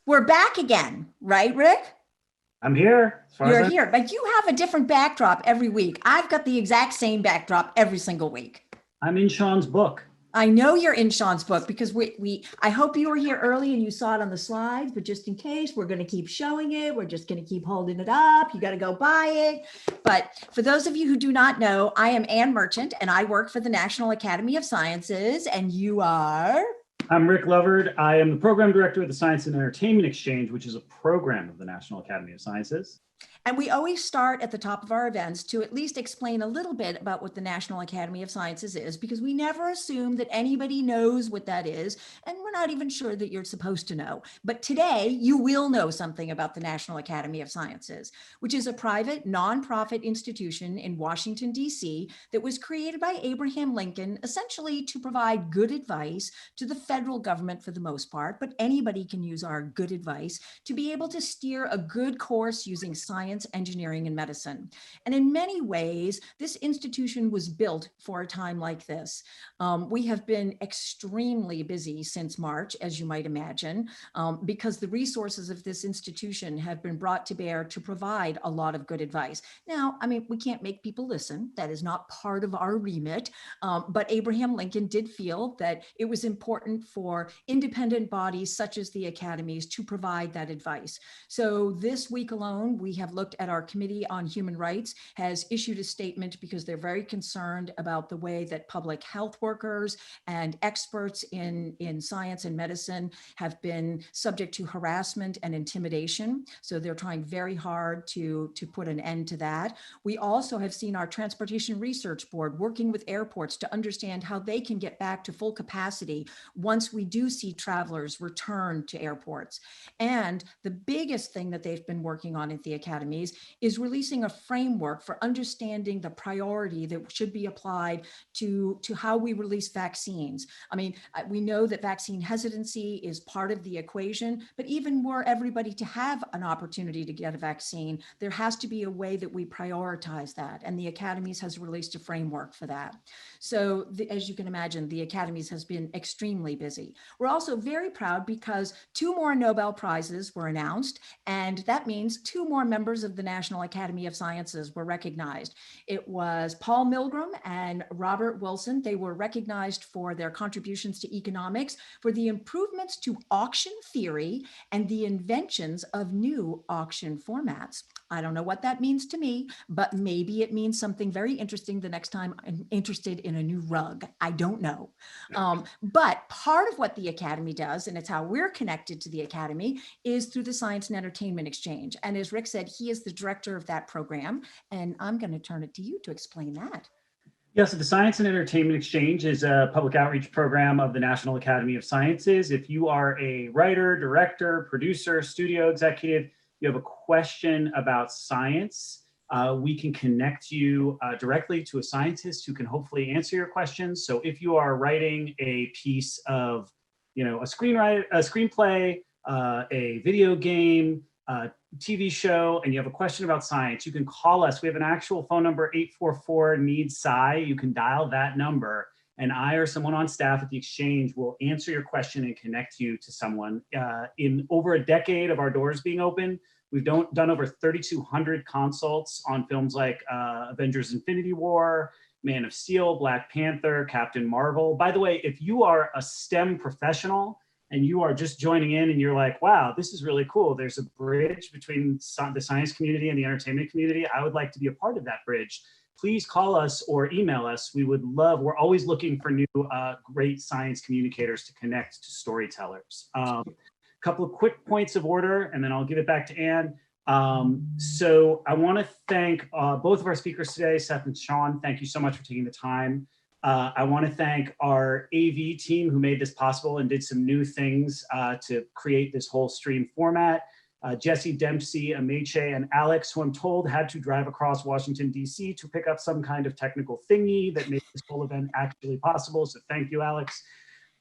We're back again, right, Rick? I'm here, as far as You're I here, but you have a different backdrop every week. I've got the exact same backdrop every single week. I'm in Sean's book. I know you're in Sean's book because I hope you were here early and you saw it on the slides, but just in case, we're going to keep showing it. We're just going to keep holding it up. You got to go buy it. But for those of you who do not know, I am Ann Merchant and I work for the National Academy of Sciences, and you are. I'm Rick Lovard. I am the program director of the Science and Entertainment Exchange, which is a program of the National Academy of Sciences. And we always start at the top of our events to at least explain a little bit about what the National Academy of Sciences is, because we never assume that anybody knows what that is. And we're not even sure that you're supposed to know. But today you will know something about the National Academy of Sciences, which is a private nonprofit institution in Washington, D.C. that was created by Abraham Lincoln, essentially to provide good advice to the federal government for the most part. But anybody can use our good advice to be able to steer a good course using science, engineering, and medicine. And in many ways, this institution was built for a time like this. We have been extremely busy since March, as you might imagine, because the resources of this institution have been brought to bear to provide a lot of good advice. Now, I mean, we can't make people listen. That is not part of our remit. But Abraham Lincoln did feel that it was important for independent bodies such as the academies to provide that advice. So this week alone, we have looked at our Committee on Human Rights has issued a statement because they're very concerned about the way that public health workers and experts in science and medicine have been subject to harassment and intimidation. So they're trying very hard to put an end to that. We also have seen our Transportation Research Board working with airports to understand how they can get back to full capacity once we do see travelers return to airports. And the biggest thing that they've been working on at the academies is releasing a framework for understanding the priority that should be applied to how we release vaccines. I mean, we know that vaccine hesitancy is part of the equation, but even were everybody to have an opportunity to get a vaccine, there has to be a way that we prioritize that. And the academies has released a framework for that. So as you can imagine, the academies has been extremely busy. We're also very proud because 2 more Nobel Prizes were announced, and that means 2 more members of the National Academy of Sciences were recognized. It was Paul Milgrom and Robert Wilson. They were recognized for their contributions to economics, for the improvements to auction theory, and the inventions of new auction formats. I don't know what that means to me, but maybe it means something very interesting the next time I'm interested in a new rug. I don't know. But part of what the Academy does, and it's how we're connected to the Academy, is through the Science and Entertainment Exchange. And as Rick said, he is the director of that program. And I'm going to turn it to you to explain that. Yes, the Science and Entertainment Exchange is a public outreach program of the National Academy of Sciences. If you are a writer, director, producer, studio executive, you have a question about science, we can connect you directly to a scientist who can hopefully answer your questions. So if you are writing a piece of, a screenplay, a video game, TV show, and you have a question about science, you can call us. We have an actual phone number, 844-NEED-SCI. You can dial that number, and I or someone on staff at the Exchange will answer your question and connect you to someone. In over a decade of our doors being open, we've done over 3,200 consults on films like Avengers Infinity War, Man of Steel, Black Panther, Captain Marvel. By the way, if you are a STEM professional and you are just joining in and you're like, wow, this is really cool. There's a bridge between the science community and the entertainment community. I would like to be a part of that bridge. Please call us or email us. We're always looking for new great science communicators to connect to storytellers. Couple of quick points of order, and then I'll give it back to Ann. So I want to thank both of our speakers today, Seth and Sean. Thank you so much for taking the time. I want to thank our AV team who made this possible and did some new things to create this whole stream format. Jesse Dempsey, Ameche, and Alex, who I'm told had to drive across Washington, D.C. to pick up some kind of technical thingy that made this whole event actually possible. So thank you, Alex.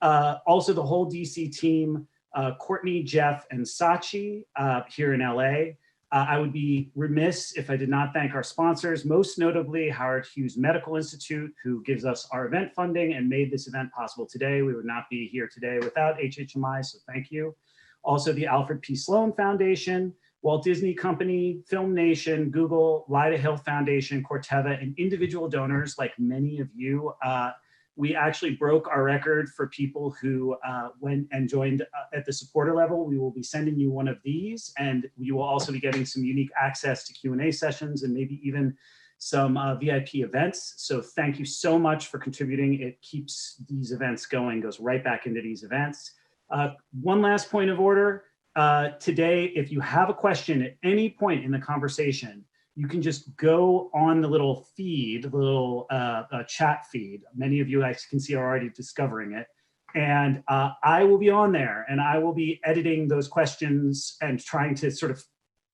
Also the whole D.C. team, Courtney, Jeff, and Sachi here in LA. I would be remiss if I did not thank our sponsors, most notably Howard Hughes Medical Institute, who gives us our event funding and made this event possible today. We would not be here today without HHMI, so thank you. Also the Alfred P. Sloan Foundation, Walt Disney Company, Film Nation, Google, Lyda Hill Foundation, Corteva, and individual donors like many of you. We actually broke our record for people who went and joined at the supporter level. We will be sending you one of these, and you will also be getting some unique access to Q&A sessions and maybe even some VIP events. So thank you so much for contributing. It keeps these events going, goes right back into these events. One last point of order. Today, if you have a question at any point in the conversation, you can just go on the little feed, the little chat feed. Many of you, I can see, are already discovering it. And I will be on there, and I will be editing those questions and trying to sort of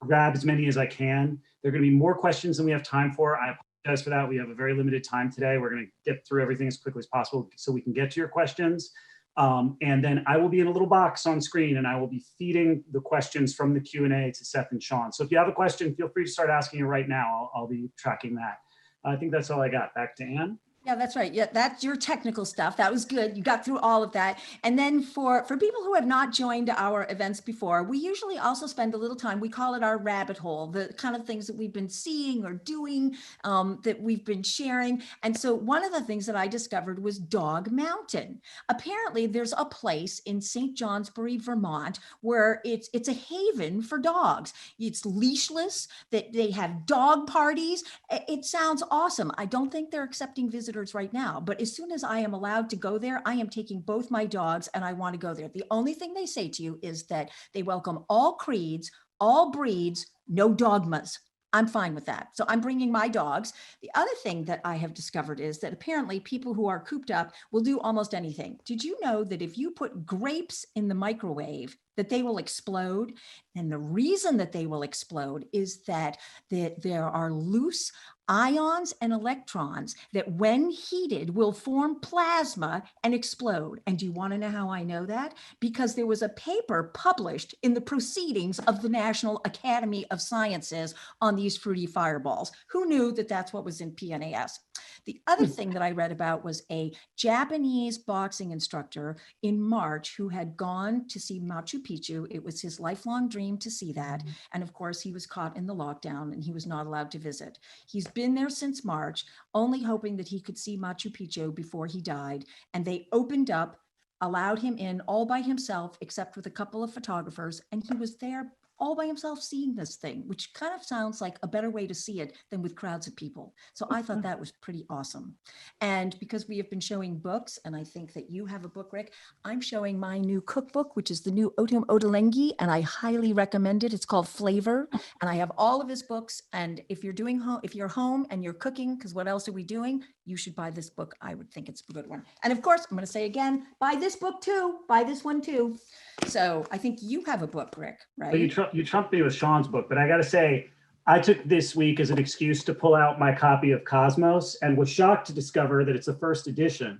grab as many as I can. There are going to be more questions than we have time for. I apologize for that. We have a very limited time today. We're going to get through everything as quickly as possible so we can get to your questions. And then I will be in a little box on screen, and I will be feeding the questions from the Q&A to Seth and Sean. So if you have a question, feel free to start asking it right now. I'll be tracking that. I think that's all I got. Back to Anne. Yeah, that's right. Yeah, that's your technical stuff. That was good. You got through all of that. And then for people who have not joined our events before, we usually also spend a little time, we call it our rabbit hole, the kind of things that we've been seeing or doing, that we've been sharing. And so one of the things that I discovered was Dog Mountain. Apparently there's a place in St. Johnsbury, Vermont, where it's a haven for dogs. It's leashless, that they have dog parties. It sounds awesome. I don't think they're accepting visitors right now, but as soon as I am allowed to go there, I am taking both my dogs and I want to go there. The only thing they say to you is that they welcome all creeds, all breeds, no dogmas. I'm fine with that. So I'm bringing my dogs. The other thing that I have discovered is that apparently people who are cooped up will do almost anything. Did you know that if you put grapes in the microwave, that they will explode? And the reason that they will explode is that there are loose ions and electrons that when heated will form plasma and explode. And do you want to know how I know that? Because there was a paper published in the Proceedings of the National Academy of Sciences on these fruity fireballs. Who knew that that's what was in PNAS? The other thing that I read about was a Japanese boxing instructor in March who had gone to see Machu Picchu. It was his lifelong dream to see that. And of course, he was caught in the lockdown and he was not allowed to visit. He's been there since March, only hoping that he could see Machu Picchu before he died. And they opened up, allowed him in all by himself, except with a couple of photographers. And he was there all by himself seeing this thing, which kind of sounds like a better way to see it than with crowds of people. So I thought that was pretty awesome. And because we have been showing books, and I think that you have a book, Rick, I'm showing my new cookbook, which is the new Otum Ottolenghi, and I highly recommend it. It's called Flavor, and I have all of his books. And if you're home and you're cooking, because what else are we doing? You should buy this book. I would think it's a good one. And of course, I'm going to say again, buy this book too. Buy this one too. So I think you have a book, Rick, right? Well, you trumped me with Sean's book, but I got to say, I took this week as an excuse to pull out my copy of Cosmos and was shocked to discover that it's the first edition.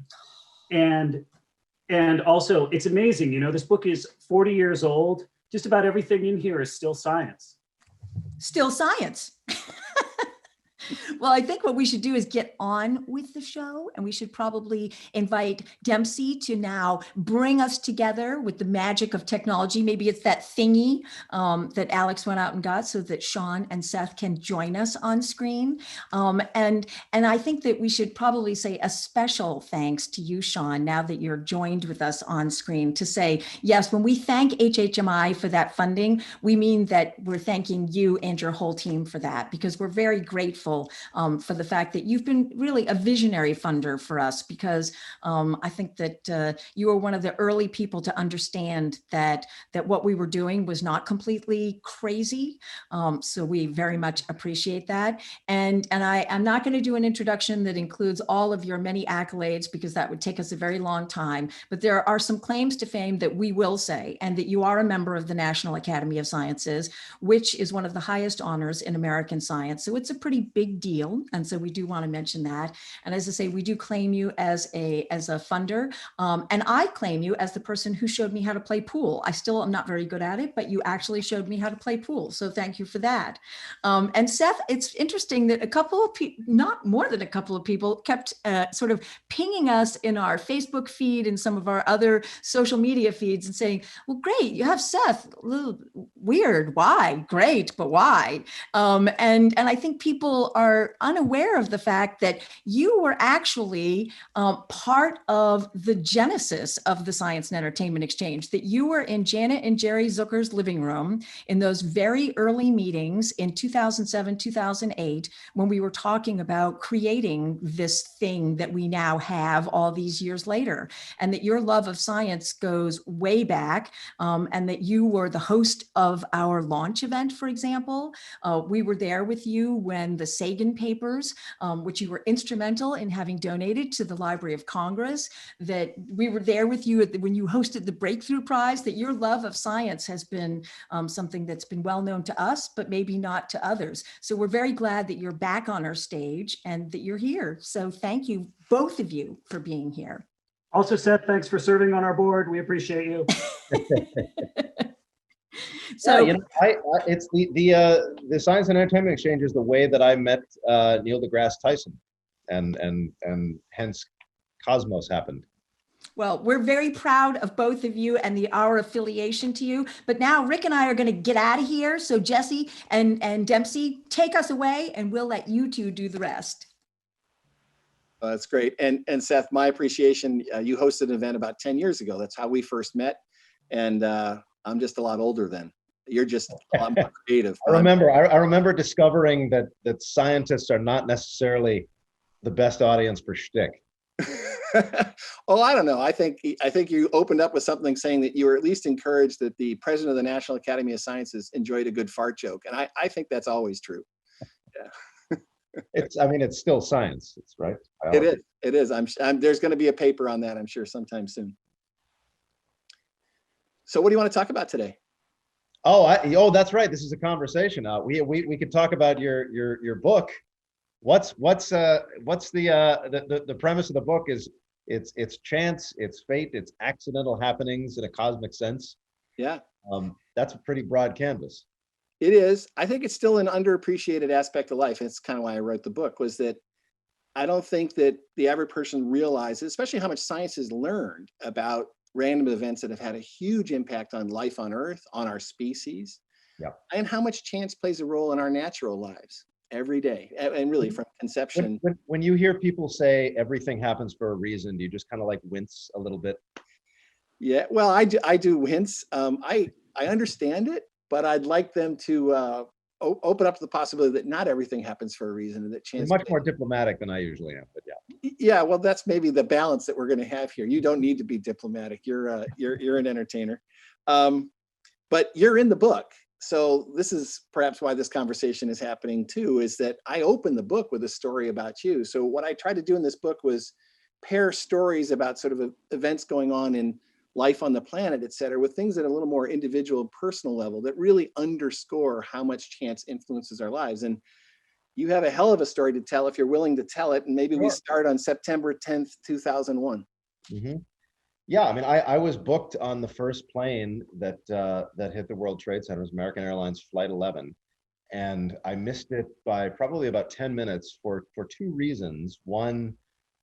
And also, it's amazing, you know, this book is 40 years old. Just about everything in here is still science. Still science. Well, I think what we should do is get on with the show, and we should probably invite Dempsey to now bring us together with the magic of technology. Maybe it's that thingy that Alex went out and got so that Sean and Seth can join us on screen. And I think that we should probably say a special thanks to you, Sean, now that you're joined with us on screen, to say, yes, when we thank HHMI for that funding, we mean that we're thanking you and your whole team for that, because we're very grateful for the fact that you've been really a visionary funder for us, because I think that you were one of the early people to understand that what we were doing was not completely crazy. So we very much appreciate that. And I'm not going to do an introduction that includes all of your many accolades, because that would take us a very long time. But there are some claims to fame that we will say, and that you are a member of the National Academy of Sciences, which is one of the highest honors in American science. So it's a pretty big deal. And so we do want to mention that. And as I say, we do claim you as a funder. And I claim you as the person who showed me how to play pool. I still am not very good at it, but you actually showed me how to play pool. So thank you for that. And Seth, it's interesting that a couple of people, not more than a couple of people, kept sort of pinging us in our Facebook feed and some of our other social media feeds and saying, well, great, you have Seth. A little weird. Why? Great, but why? And I think people are unaware of the fact that you were actually part of the genesis of the Science and Entertainment Exchange, that you were in Janet and Jerry Zucker's living room in those very early meetings in 2007, 2008, when we were talking about creating this thing that we now have all these years later, and that your love of science goes way back, and that you were the host of our launch event, for example. We were there with you when the Sagan papers, which you were instrumental in having donated to the Library of Congress, that we were there with you when you hosted the Breakthrough Prize, that your love of science has been something that's been well known to us, but maybe not to others. So we're very glad that you're back on our stage and that you're here. So thank you, both of you, for being here. Also, Seth, thanks for serving on our board. We appreciate you. So yeah, it's the Science and Entertainment Exchange is the way that I met Neil deGrasse Tyson, and hence Cosmos happened. Well, we're very proud of both of you and our affiliation to you. But now Rick and I are going to get out of here. So Jesse and Dempsey, take us away, and we'll let you two do the rest. That's great. And Seth, my appreciation, you hosted an event about 10 years ago. That's how we first met. And I'm just a lot older then. You're just a lot more creative. I remember discovering that scientists are not necessarily the best audience for shtick. Well, I don't know. I think you opened up with something saying that you were at least encouraged that the president of the National Academy of Sciences enjoyed a good fart joke. And I think that's always true. Yeah. It's still science. It's right. It is. There's going to be a paper on that, I'm sure, sometime soon. So what do you want to talk about today? Oh, that's right. This is a conversation. We could talk about your book. What's the premise of the book is it's chance, it's fate, it's accidental happenings in a cosmic sense. Yeah. That's a pretty broad canvas. It is. I think it's still an underappreciated aspect of life. And it's kind of why I wrote the book, was that I don't think that the average person realizes, especially how much science has learned about random events that have had a huge impact on life on Earth, on our species, and how much chance plays a role in our natural lives every day, and really from conception. When you hear people say everything happens for a reason, do you just kind of like wince a little bit? Yeah, well, I do wince. I understand it, but I'd like them to open up to the possibility that not everything happens for a reason, and that chance. You're much more diplomatic than I usually am, but yeah. Yeah, well, that's maybe the balance that we're going to have here. You don't need to be diplomatic. You're an entertainer, but you're in the book. So this is perhaps why this conversation is happening too, is that I opened the book with a story about you. So what I tried to do in this book was pair stories about sort of events going on in life on the planet, et cetera, with things at a little more individual, personal level that really underscore how much chance influences our lives. And you have a hell of a story to tell if you're willing to tell it. And maybe we start on September 10th, 2001. Mm-hmm. Yeah, I mean, I was booked on the first plane that hit the World Trade Center. It was American Airlines Flight 11. And I missed it by probably about 10 minutes for two reasons. One,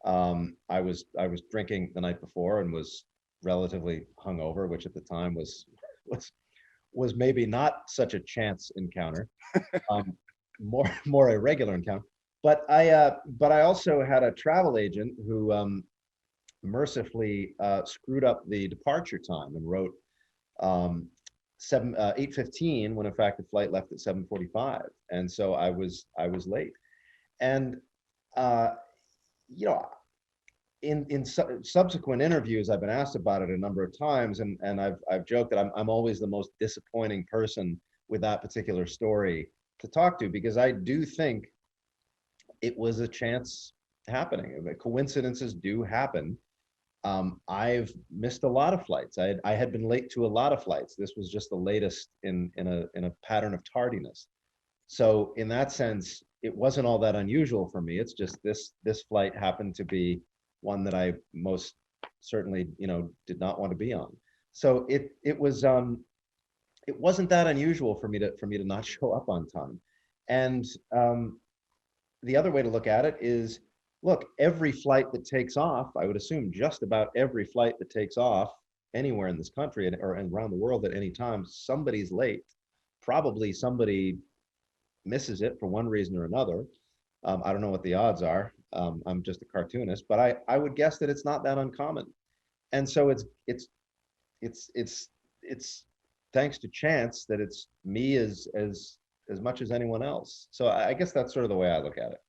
I was drinking the night before and was relatively hungover, which at the time was maybe not such a chance encounter, more a regular encounter. But I also had a travel agent who mercifully screwed up the departure time and wrote 8:15 when in fact the flight left at 7:45, and so I was late. And in subsequent interviews, I've been asked about it a number of times, and I've joked that I'm always the most disappointing person with that particular story to talk to, because I do think it was a chance happening. Coincidences do happen. I've missed a lot of flights. I had been late to a lot of flights. This was just the latest in a pattern of tardiness. So in that sense, it wasn't all that unusual for me. It's just this flight happened to be one that I most certainly, did not want to be on. So it wasn't that unusual for me to not show up on time. And the other way to look at it is, look, every flight that takes off, I would assume just about every flight that takes off anywhere in this country or around the world at any time, somebody's late. Probably somebody misses it for one reason or another. I don't know what the odds are. I'm just a cartoonist, but I would guess that it's not that uncommon. And so it's thanks to chance that it's me as much as anyone else. So I guess that's sort of the way I look at it.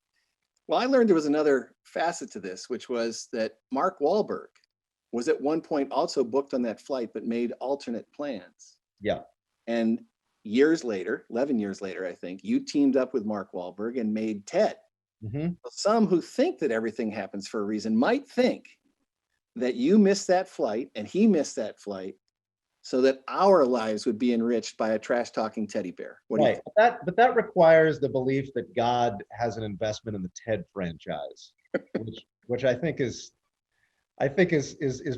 Well, I learned there was another facet to this, which was that Mark Wahlberg was at one point also booked on that flight, but made alternate plans. Yeah. And years later, 11 years later, I think, you teamed up with Mark Wahlberg and made Ted. Mm-hmm. Some who think that everything happens for a reason might think that you missed that flight and he missed that flight so that our lives would be enriched by a trash-talking teddy bear. What do you think? But that requires the belief that God has an investment in the TED franchise, which I think is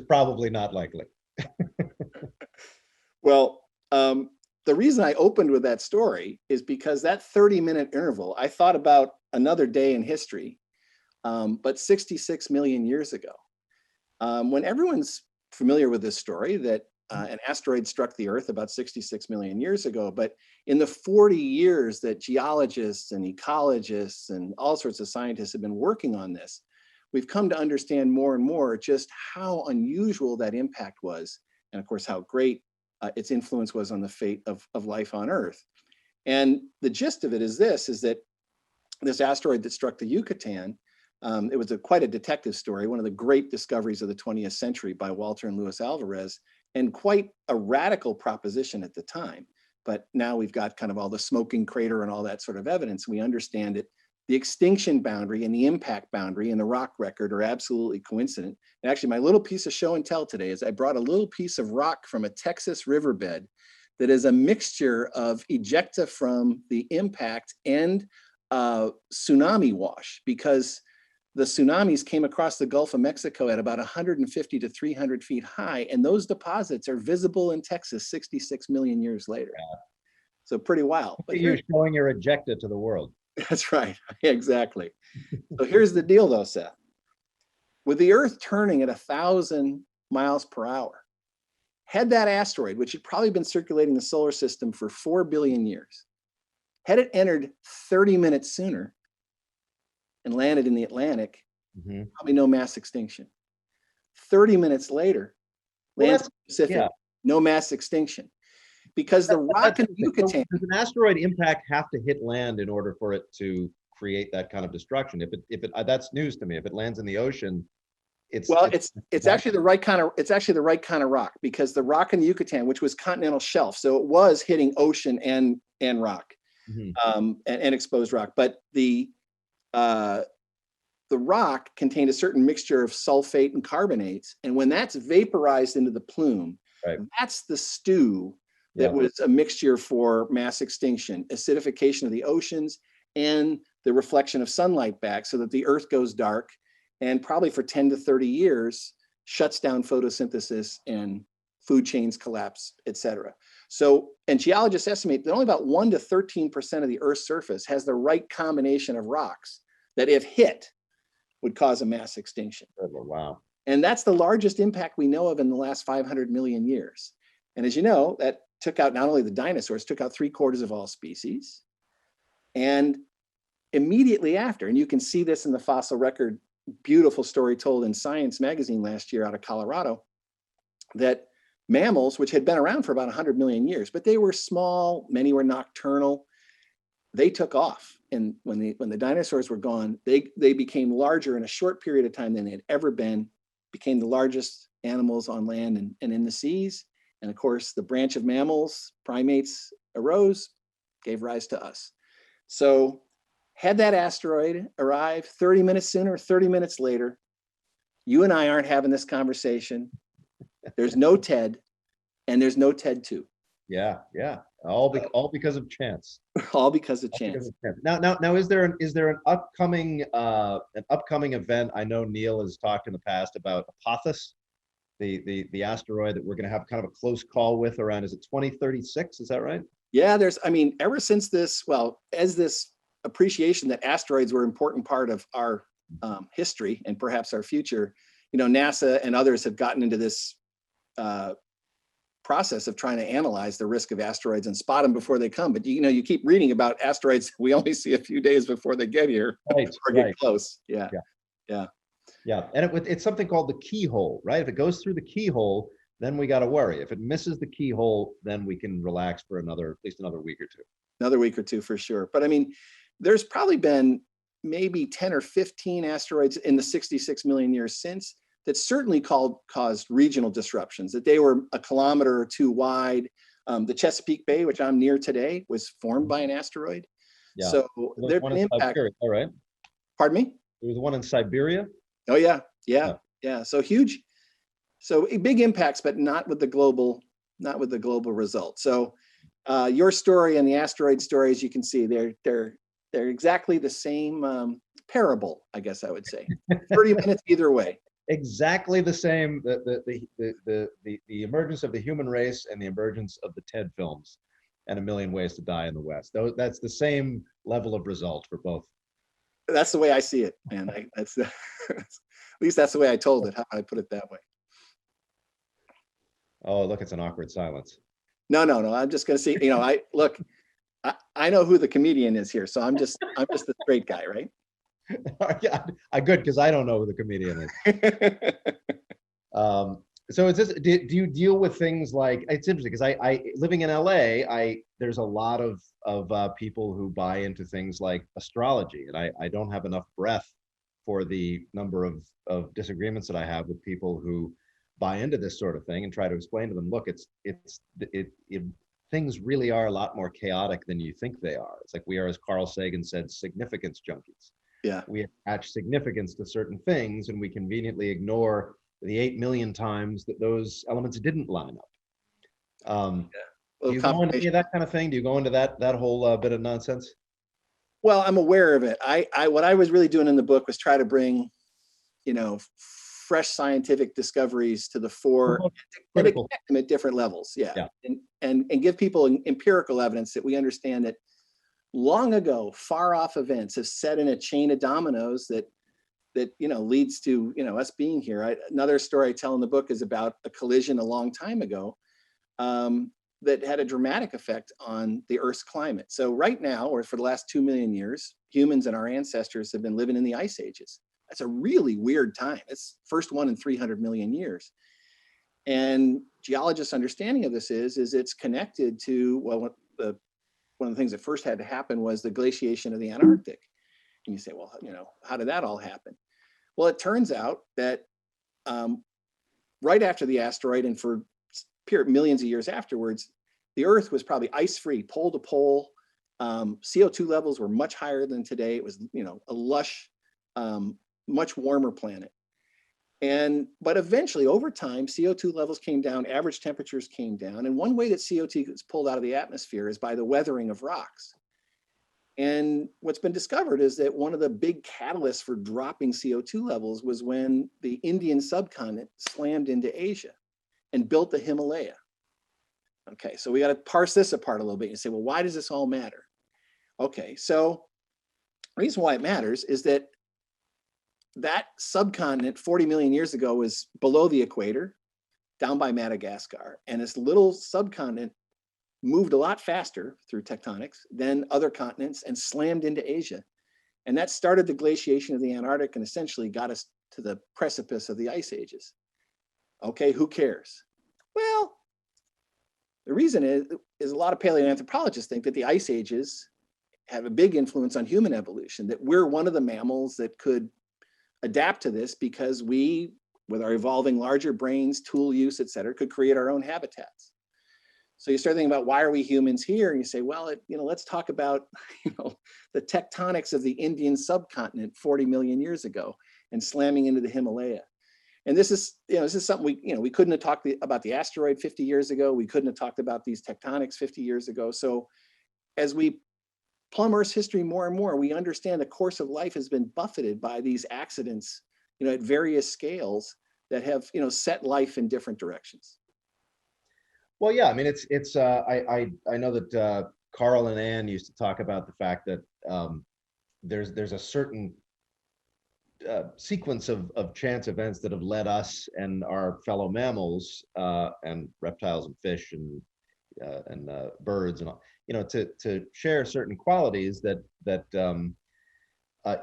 probably not likely. Well, the reason I opened with that story is because that 30-minute interval, I thought about another day in history, but 66 million years ago. When everyone's familiar with this story, that an asteroid struck the Earth about 66 million years ago, but in the 40 years that geologists and ecologists and all sorts of scientists have been working on this, we've come to understand more and more just how unusual that impact was, and of course, how great its influence was on the fate of life on Earth. And the gist of it is that this asteroid that struck the Yucatan, it was quite a detective story, one of the great discoveries of the 20th century by Walter and Louis Alvarez, and quite a radical proposition at the time. But now we've got kind of all the smoking crater and all that sort of evidence. We understand it. The extinction boundary and the impact boundary and the rock record are absolutely coincident. And actually, my little piece of show and tell today is I brought a little piece of rock from a Texas riverbed that is a mixture of ejecta from the impact and tsunami wash, because the tsunamis came across the Gulf of Mexico at about 150 to 300 feet high, and those deposits are visible in Texas 66 million years later. Yeah. So pretty wild. But you're showing your ejecta to the world. That's right. Exactly. So here's the deal, though, Seth. With the Earth turning at 1,000 miles per hour, had that asteroid, which had probably been circulating the solar system for 4 billion years, had it entered 30 minutes sooner and landed in the Atlantic, probably no mass extinction. 30 minutes later, lands in the Pacific, no mass extinction. Because the rock in the Yucatan. Does an asteroid impact have to hit land in order for it to create that kind of destruction? If it that's news to me. If it lands in the ocean, it's actually the right kind of rock, because the rock in the Yucatan, which was continental shelf, so it was hitting ocean and rock, and exposed rock, but the rock contained a certain mixture of sulfate and carbonates, and when that's vaporized into the plume, that's the stew that was a mixture for mass extinction, acidification of the oceans, and the reflection of sunlight back so that the Earth goes dark, and probably for 10 to 30 years shuts down photosynthesis and food chains collapse, etc. So, and geologists estimate that only about 1 to 13% of the Earth's surface has the right combination of rocks that, if hit, would cause a mass extinction. Oh, wow. And that's the largest impact we know of in the last 500 million years. And as you know, that took out not only the dinosaurs, took out 3/4 of all species. And immediately after, and you can see this in the fossil record, beautiful story told in Science magazine last year out of Colorado, that mammals, which had been around for about 100 million years, but they were small, many were nocturnal, they took off. And when the dinosaurs were gone, they became larger in a short period of time than they had ever been, became the largest animals on land and in the seas. And of course, the branch of mammals, primates, arose, gave rise to us. So had that asteroid arrive 30 minutes sooner, 30 minutes later, you and I aren't having this conversation. There's no TED, and there's no TED 2. Yeah, yeah. All because of chance. All because of All because chance. of chance. Now, is there an upcoming event? I know Neil has talked in the past about Apophis, the asteroid that we're going to have kind of a close call with around, is it 2036? Is that right? Yeah, I mean, ever since this, well, as this appreciation that asteroids were an important part of our history and perhaps our future, NASA and others have gotten into this process of trying to analyze the risk of asteroids and spot them before they come. But you keep reading about asteroids we only see a few days before they get here, Right, or get close. Yeah, Yeah. yeah. Yeah, and it's something called the keyhole, right? If it goes through the keyhole, then we got to worry. If it misses the keyhole, then we can relax for at least another week or two. Another week or two for sure. But I mean, there's probably been maybe 10 or 15 asteroids in the 66 million years since that certainly caused regional disruptions, that they were a kilometer or two wide. The Chesapeake Bay, which I'm near today, was formed by an asteroid. Yeah. So there's one an in impact. Siberia, all right. Pardon me? There was one in Siberia. Oh yeah. So huge, so big impacts, but not with the global result. So your story and the asteroid story, as you can see, they're exactly the same parable, I guess I would say. 30 minutes either way. Exactly the same. The emergence of the human race and the emergence of the TED films, and A Million Ways to Die in the West. That's the same level of result for both. That's the way I see it, and at least that's the way I told it. How I put it that way. Oh, look, it's an awkward silence. No. I'm just going to see. I know who the comedian is here, so I'm just the straight guy, right? Yeah, good, because I don't know who the comedian is. So is this? Do you deal with things like? It's interesting because I living in LA, there's a lot of people who buy into things like astrology, and I don't have enough breath for the number of disagreements that I have with people who buy into this sort of thing and try to explain to them, look, things really are a lot more chaotic than you think they are. It's like we are, as Carl Sagan said, significance junkies. Yeah. We attach significance to certain things, and we conveniently ignore the 8 million times that those elements didn't line up. Do you go into any of that kind of thing? Do you go into that whole bit of nonsense? Well, I'm aware of it. What I was really doing in the book was try to bring, fresh scientific discoveries to the fore and to connect them at different levels. Yeah. And give people empirical evidence that we understand that long ago, far off events have set in a chain of dominoes that leads to us being here. Another story I tell in the book is about a collision a long time ago that had a dramatic effect on the Earth's climate. So right now, or for the last 2 million years, humans and our ancestors have been living in the ice ages. That's a really weird time. It's first one in 300 million years. And geologists' understanding of this is it's connected to, well, one of the things that first had to happen was the glaciation of the Antarctic. And you say, well, how did that all happen? Well, it turns out that right after the asteroid and for millions of years afterwards, the Earth was probably ice-free, pole to pole. CO2 levels were much higher than today. It was, a lush, much warmer planet. But eventually, over time, CO2 levels came down, average temperatures came down. And one way that CO2 gets pulled out of the atmosphere is by the weathering of rocks. And what's been discovered is that one of the big catalysts for dropping CO2 levels was when the Indian subcontinent slammed into Asia and built the Himalaya. Okay, so we got to parse this apart a little bit and say, well, why does this all matter? Okay, so the reason why it matters is that subcontinent 40 million years ago was below the equator, down by Madagascar, and this little subcontinent moved a lot faster through tectonics than other continents and slammed into Asia. And that started the glaciation of the Antarctic and essentially got us to the precipice of the ice ages. Okay, who cares? Well, the reason is a lot of paleoanthropologists think that the ice ages have a big influence on human evolution, that we're one of the mammals that could adapt to this because we, with our evolving larger brains, tool use, et cetera, could create our own habitats. So you start thinking about why are we humans here? And you say, well, let's talk about, the tectonics of the Indian subcontinent 40 million years ago and slamming into the Himalaya. And this is, this is something we couldn't have talked about the asteroid 50 years ago. We couldn't have talked about these tectonics 50 years ago. So as we plumb Earth's history more and more, we understand the course of life has been buffeted by these accidents, at various scales that have, set life in different directions. Well, yeah, I mean, I know that Carl and Ann used to talk about the fact that there's a certain sequence of chance events that have led us and our fellow mammals and reptiles and fish and birds and all, to share certain qualities that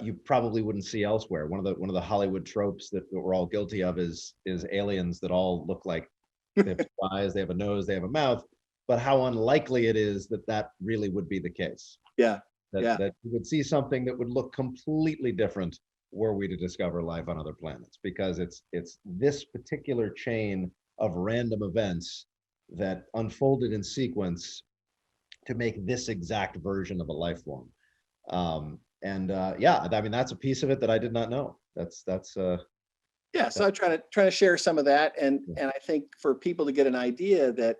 you probably wouldn't see elsewhere. One of the Hollywood tropes that we're all guilty of is aliens that all look like they have eyes, they have a nose, they have a mouth, but how unlikely it is that really would be the case. Yeah. That you would see something that would look completely different were we to discover life on other planets, because it's this particular chain of random events that unfolded in sequence to make this exact version of a life form. Yeah, I mean, that's a piece of it that I did not know. Yeah, so I'm trying to share some of that, and I think for people to get an idea that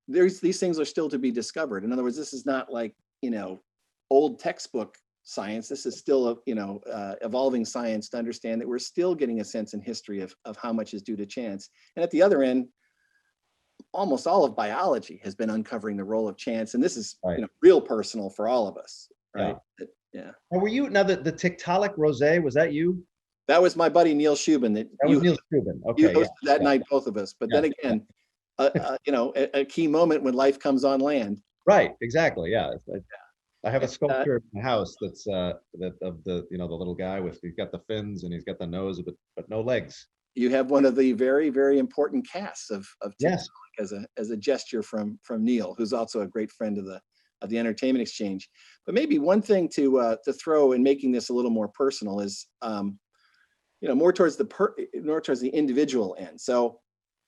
these things are still to be discovered. In other words, this is not like old textbook science. This is still evolving science to understand that we're still getting a sense in history of how much is due to chance. And at the other end, almost all of biology has been uncovering the role of chance, and this is real personal for all of us, right? Yeah. Now, were you now the Tiktaalik Rosé? Was that you? That was my buddy Neil Shubin. That was Neil Shubin. Okay, you hosted that night, both of us. But then again, a key moment when life comes on land. Right. Exactly. Yeah. I have a sculpture in my house that's of the the little guy he's got the fins and he's got the nose but no legs. You have one of the very, very important casts of yes, as a gesture from Neil, who's also a great friend of the Entertainment Exchange. But maybe one thing to throw in making this a little more personal is more towards the individual end. So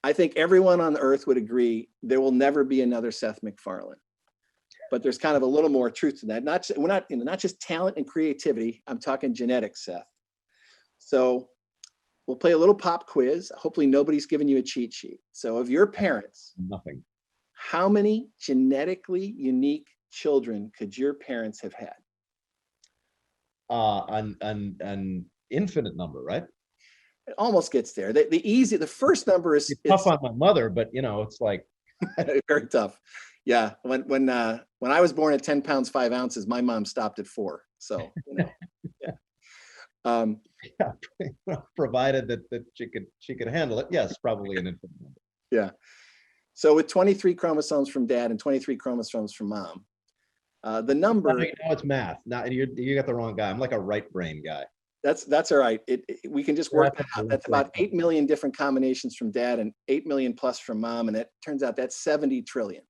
I think everyone on Earth would agree there will never be another Seth MacFarlane. But there's kind of a little more truth to that. Not just talent and creativity. I'm talking genetics, Seth. So we'll play a little pop quiz. Hopefully nobody's given you a cheat sheet. So of your parents, nothing. How many genetically unique children could your parents have had? An infinite number, right? It almost gets there. The first number is tough on my mother, but it's like very tough. Yeah, when I was born at 10 pounds 5 ounces, my mom stopped at 4. So provided that she could handle it. Yes, probably an infinite number. Yeah. So with 23 chromosomes from dad and 23 chromosomes from mom, the number. No, it's math. Now you got the wrong guy. I'm like a right brain guy. That's all right. We can just work that out. That's about 8 million different combinations from dad and 8 million plus from mom, and it turns out that's 70 trillion.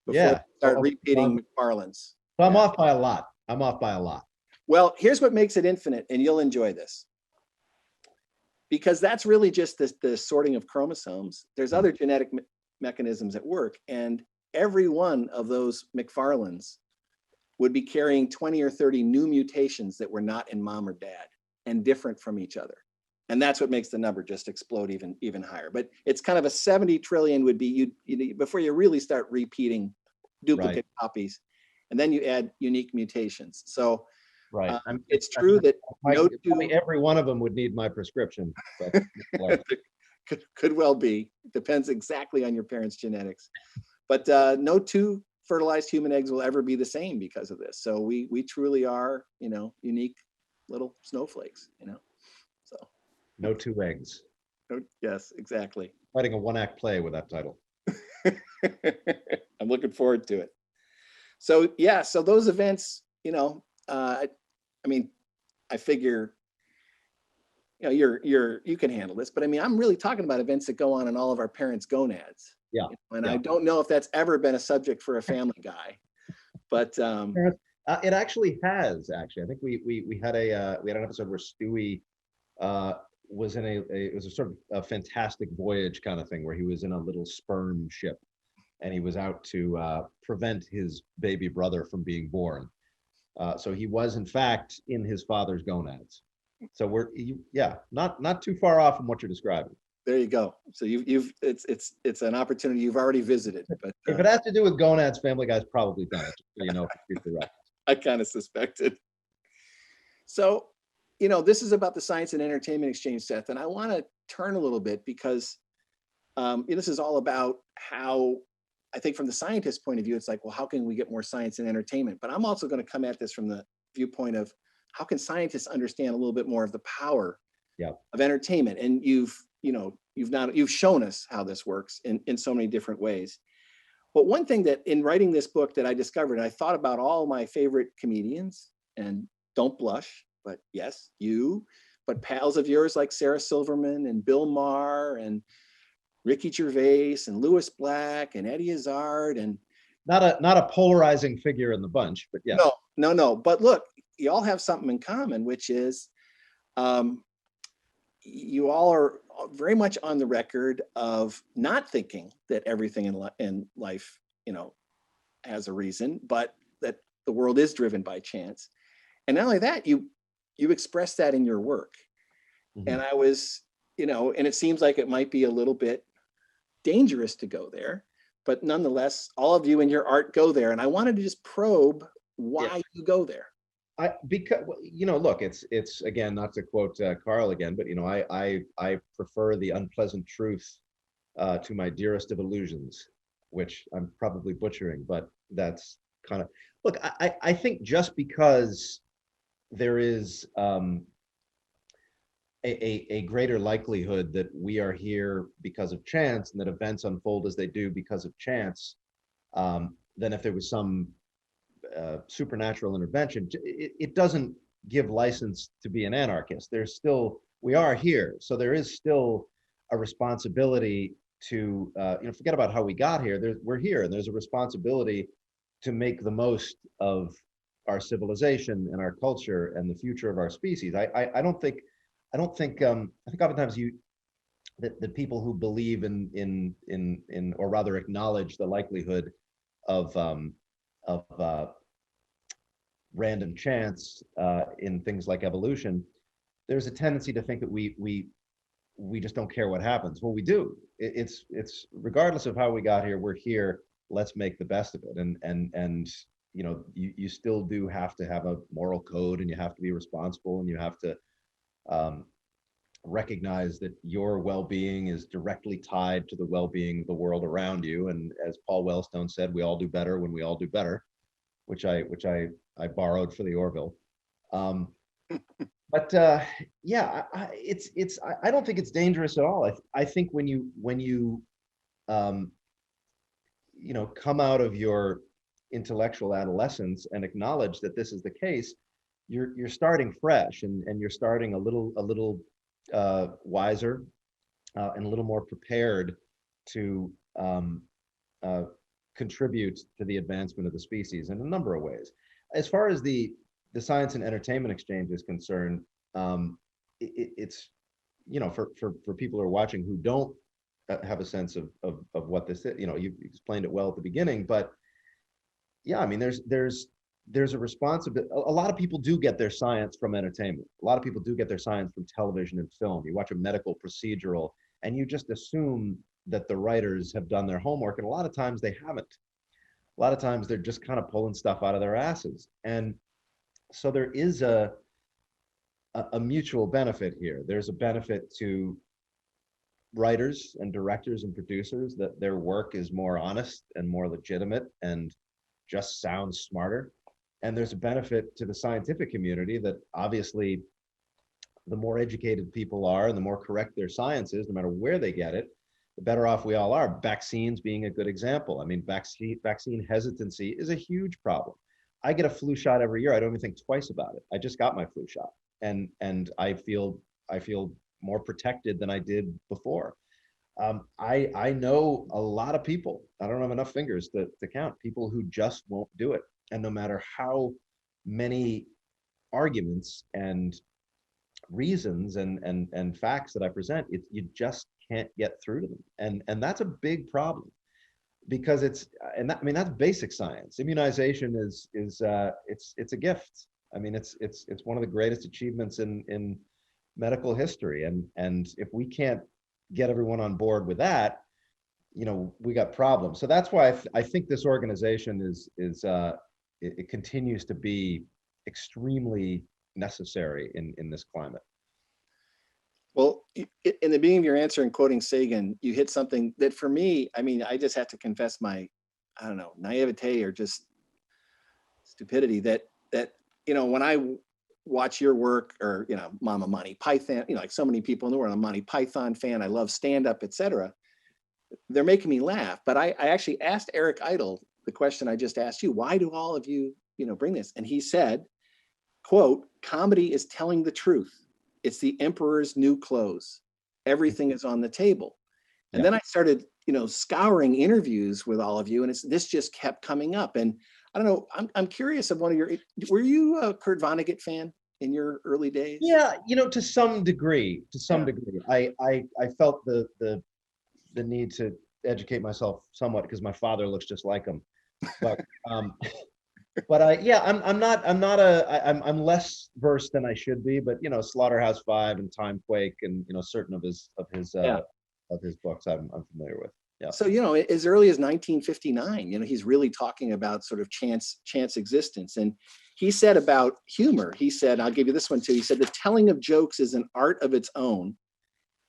Before we start repeating MacFarlane's. So I'm off by a lot. Well, here's what makes it infinite, and you'll enjoy this. Because that's really just the sorting of chromosomes. There's other genetic mechanisms at work, and every one of those MacFarlanes would be carrying 20 or 30 new mutations that were not in mom or dad and different from each other. And that's what makes the number just explode even higher. But it's kind of a 70 trillion would be you before you really start repeating duplicate copies, and then you add unique mutations. So it's true that every one of them would need my prescription. Could well be. Depends exactly on your parents' genetics. But no two fertilized human eggs will ever be the same because of this. So we truly are, unique little snowflakes, So no two eggs. Yes, exactly. Writing a one-act play with that title. I'm looking forward to it. So so those events, I figure, you can handle this, but I'm really talking about events that go on in all of our parents' gonads. Yeah. And I don't know if that's ever been a subject for a Family Guy, but it actually has. I think we had an episode where Stewie was in it was a sort of a fantastic voyage kind of thing where he was in a little sperm ship and he was out to prevent his baby brother from being born. So he was in fact in his father's gonads. So we're not too far off from what you're describing. There you go. So it's an opportunity you've already visited, but If it has to do with gonads, Family Guy's probably done it, just so you know, for future reference. I kind of suspected. So, this is about the science and entertainment exchange, Seth, and I want to turn a little bit because this is all about how, I think from the scientist's point of view, it's like, well, how can we get more science and entertainment? But I'm also going to come at this from the viewpoint of how can scientists understand a little bit more of the power of entertainment? And you've shown us how this works in so many different ways. But one thing that in writing this book that I discovered, I thought about all my favorite comedians, and don't blush, but yes, you, but pals of yours like Sarah Silverman and Bill Maher and Ricky Gervais and Louis Black and Eddie Izzard, and Not a polarizing figure in the bunch, but yeah. No. But look, you all have something in common, which is you all are very much on the record of not thinking that everything in life, has a reason, but that the world is driven by chance. And not only that, you express that in your work. Mm-hmm. And I was, and it seems like it might be a little bit dangerous to go there, but nonetheless, all of you in your art go there. And I wanted to just probe why you go there. Because look, it's again, not to quote Carl again, but I prefer the unpleasant truth to my dearest of illusions, which I'm probably butchering, but that's kind of, look, I think just because there is a greater likelihood that we are here because of chance and that events unfold as they do because of chance, than if there was some supernatural intervention, it doesn't give license to be an anarchist. We are here, so there is still a responsibility to forget about how we got here. We're here, and there's a responsibility to make the most of our civilization and our culture and the future of our species. I think oftentimes that people who believe in or rather acknowledge the likelihood of random chance in things like evolution, there's a tendency to think that we just don't care what happens. Well, we do. It's regardless of how we got here, we're here. Let's make the best of it. And you still do have to have a moral code, and you have to be responsible, and you have to recognize that your well-being is directly tied to the well-being of the world around you. And as Paul Wellstone said, we all do better when we all do better, which I borrowed for the Orville. But I don't think it's dangerous at all. I think when you come out of your intellectual adolescence and acknowledge that this is the case, you're starting fresh, and you're starting a little wiser and a little more prepared to contribute to the advancement of the species in a number of ways. As far as the science and entertainment exchange is concerned, it's for people who are watching who don't have a sense of what this is. You explained it well at the beginning, but yeah, I mean, there's a responsibility. A lot of people do get their science from entertainment. A lot of people do get their science from television and film. You watch a medical procedural, and you just assume that the writers have done their homework, and a lot of times they haven't. A lot of times they're just kind of pulling stuff out of their asses. And so there is a mutual benefit here. There's a benefit to writers and directors and producers that their work is more honest and more legitimate and just sounds smarter. And there's a benefit to the scientific community that obviously the more educated people are and the more correct their science is, no matter where they get it, the better off we all are. Vaccines being a good example. I mean, vaccine hesitancy is a huge problem. I get a flu shot every year. I don't even think twice about it. I just got my flu shot, and I feel more protected than I did before. I know a lot of people. I don't have enough fingers to count people who just won't do it. And no matter how many arguments and reasons and facts that I present, you just can't get through to them. And that's a big problem, because that's basic science. Immunization is it's a gift. I mean, it's one of the greatest achievements in medical history. And if we can't get everyone on board with that, you know, we got problems. So that's why I think this organization it continues to be extremely necessary in this climate. Well, in the beginning of your answer and quoting Sagan, you hit something that for me, I mean, I just have to confess my, I don't know, naivete or just stupidity that, you know, when I watch your work, or, you know, I'm a Monty Python, you know, like so many people in the world, I'm a Monty Python fan. I love stand-up, etc. They're making me laugh. But I actually asked Eric Idle the question I just asked you. Why do all of you, you know, bring this? And he said, quote, comedy is telling the truth. It's the emperor's new clothes. Everything is on the table. And Yeah. then I started, you know, scouring interviews with all of you, and this just kept coming up. And I don't know, I'm curious of one of your, were you a Kurt Vonnegut fan in your early days? Yeah, you know, to some degree, Yeah. I felt the need to educate myself somewhat because my father looks just like him. But I'm less versed than I should be. But you know, Slaughterhouse-Five and Timequake, and you know, certain of his Yeah. books I'm familiar with. Yeah. So, you know, as early as 1959, you know, he's really talking about sort of chance existence. And he said about humor, he said, I'll give you this one too. He said, the telling of jokes is an art of its own,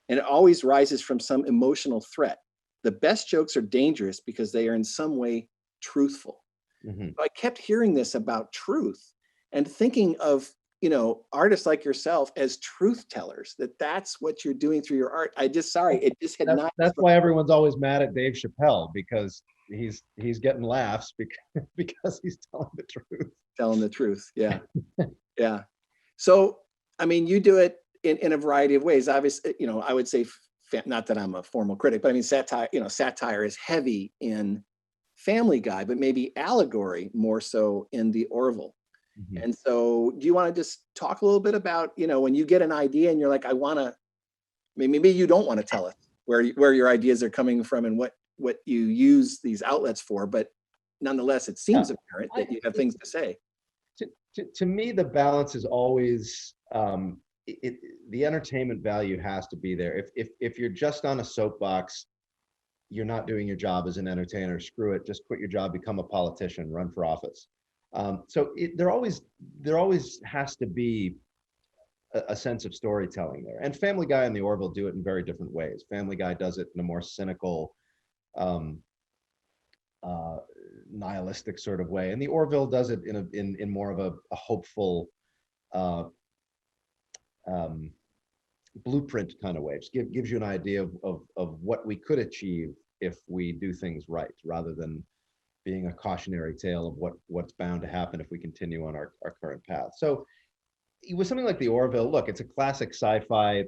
and it always rises from some emotional threat. The best jokes are dangerous because they are in some way truthful. Mm-hmm. I kept hearing this about truth and thinking of, you know, artists like yourself as truth tellers, that's what you're doing through your art. It just had not. That's why everyone's always mad at Dave Chappelle, because he's getting laughs because he's telling the truth. Telling the truth. Yeah. Yeah. So, I mean, you do it in a variety of ways. Obviously, you know, I would say, not that I'm a formal critic, but I mean, satire is heavy in Family Guy, but maybe allegory more so in the Orville. Mm-hmm. And so do you want to just talk a little bit about, you know, when you get an idea and you're like, I want to, maybe you don't want to tell us where your ideas are coming from and what you use these outlets for, but nonetheless, it seems apparent that you have things to say. To me, the balance is always, the entertainment value has to be there. If you're just on a soapbox, you're not doing your job as an entertainer. Screw it. Just quit your job, become a politician, run for office. So there always has to be a sense of storytelling there. And Family Guy and the Orville do it in very different ways. Family Guy does it in a more cynical, nihilistic sort of way, and the Orville does it in more of a hopeful, blueprint kind of way. It gives you an idea of what we could achieve if we do things right, rather than being a cautionary tale of what's bound to happen if we continue on our current path. So with something like the Orville, look, it's a classic sci-fi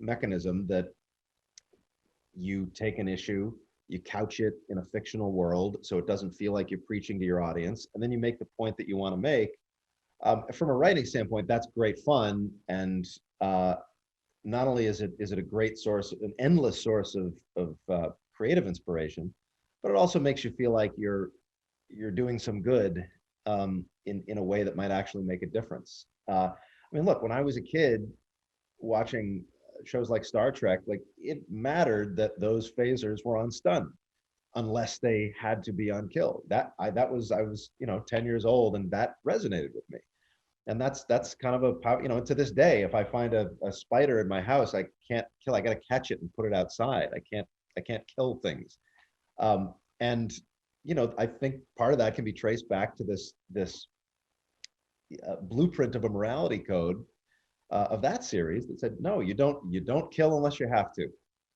mechanism that you take an issue, you couch it in a fictional world so it doesn't feel like you're preaching to your audience, and then you make the point that you want to make. From a writing standpoint, that's great fun, and not only is it a great source, an endless source of creative inspiration, but it also makes you feel like you're doing some good in a way that might actually make a difference. I mean, look, when I was a kid watching shows like Star Trek, like, it mattered that those phasers were unstunned unless they had to be unkilled. I was, you know, 10 years old, and that resonated with me. And that's kind of you know, to this day, if I find a spider in my house, I can't kill. I got to catch it and put it outside. I can't kill things. And you know, I think part of that can be traced back to this blueprint of a morality code of that series that said, no, you don't kill unless you have to.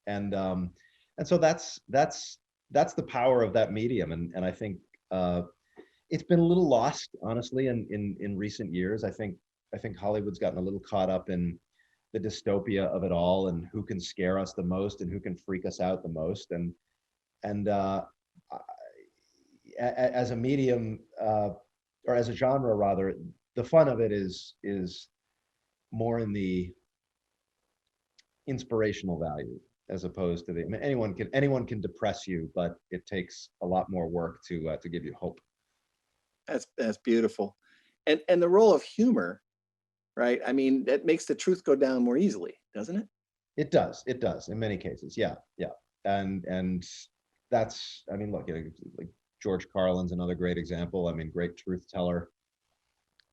And so that's the power of that medium. And I think it's been a little lost, honestly, in recent years. I think Hollywood's gotten a little caught up in the dystopia of it all, and who can scare us the most and who can freak us out the most. And as a medium, or as a genre rather, the fun of it is more in the inspirational value, as opposed to I mean, anyone can depress you, but it takes a lot more work to give you hope. That's beautiful. And the role of humor, right? I mean, that makes the truth go down more easily, doesn't it? It does. It does in many cases. Yeah, yeah. And that's, I mean, look, like George Carlin's another great example. I mean, great truth teller,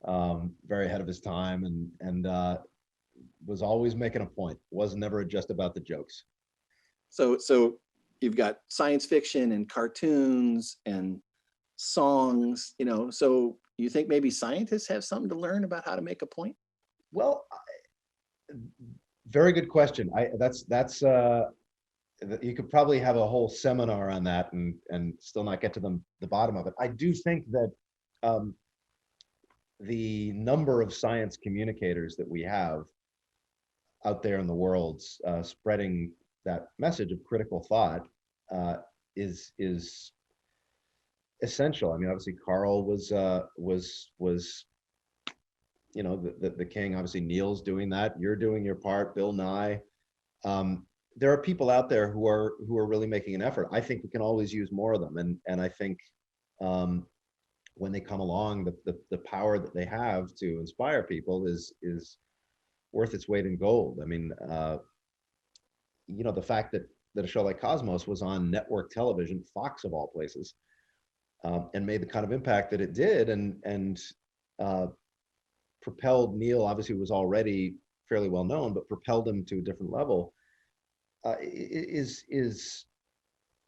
very ahead of his time, and was always making a point. Was never just about the jokes. So you've got science fiction and cartoons and songs, you know, so you think maybe scientists have something to learn about how to make a point? Well, very good question. That's you could probably have a whole seminar on that and still not get to the bottom of it. I do think that the number of science communicators that we have out there in the world spreading that message of critical thought is essential. I mean, obviously Carroll was you know, the king. Obviously Neil's doing that. You're doing your part. Bill Nye. There are people out there who are really making an effort. I think we can always use more of them, and I think when they come along, the power that they have to inspire people is worth its weight in gold. I mean, you know, the fact that a show like Cosmos was on network television, Fox of all places, and made the kind of impact that it did, and propelled Neil, obviously was already fairly well known, but propelled him to a different level, is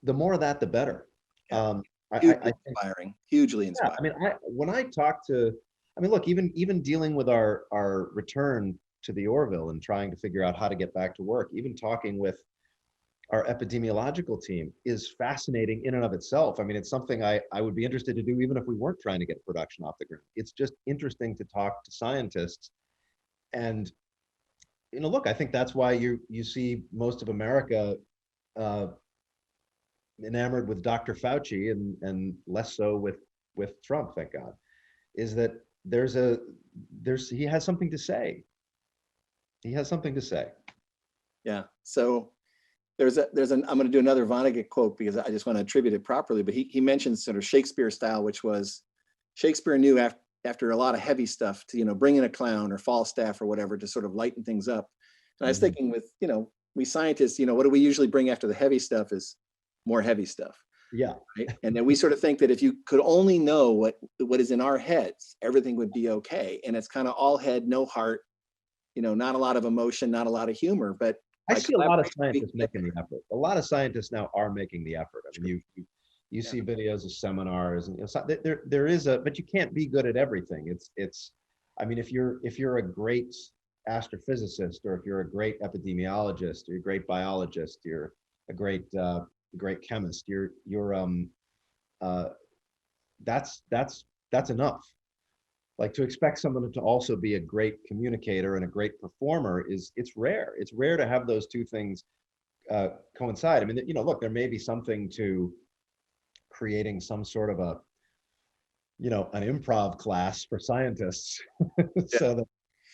the more of that, the better. Yeah. I Hugely think, inspiring, hugely yeah, inspiring. I mean, when I talk to, I mean, look, even dealing with our return to the Orville and trying to figure out how to get back to work, even talking with our epidemiological team is fascinating in and of itself. I mean, it's something I would be interested to do even if we weren't trying to get production off the ground. It's just interesting to talk to scientists. And, you know, look, I think that's why you see most of America enamored with Dr. Fauci and less so with Trump, thank God, is that he has something to say. He has something to say. Yeah. So there's an I'm going to do another Vonnegut quote because I just want to attribute it properly, but he mentions sort of Shakespeare style, which was Shakespeare knew after a lot of heavy stuff to, you know, bring in a clown or Falstaff or whatever to sort of lighten things up. And I was thinking with, you know, we scientists, you know, what do we usually bring after the heavy stuff is more heavy stuff. Yeah. Right? And then we sort of think that if you could only know what is in our heads, everything would be okay. And it's kind of all head, no heart, you know, not a lot of emotion, not a lot of humor, but I see a lot of scientists making the effort. A lot of scientists now are making the effort. I mean, you see videos of seminars, and, you know, so there is but you can't be good at everything. It's I mean, if you're a great astrophysicist, or if you're a great epidemiologist, or you're a great biologist, you're a great chemist, that's enough. Like, to expect someone to also be a great communicator and a great performer it's rare. It's rare to have those two things coincide. I mean, you know, look, there may be something to creating some sort of a, you know, an improv class for scientists so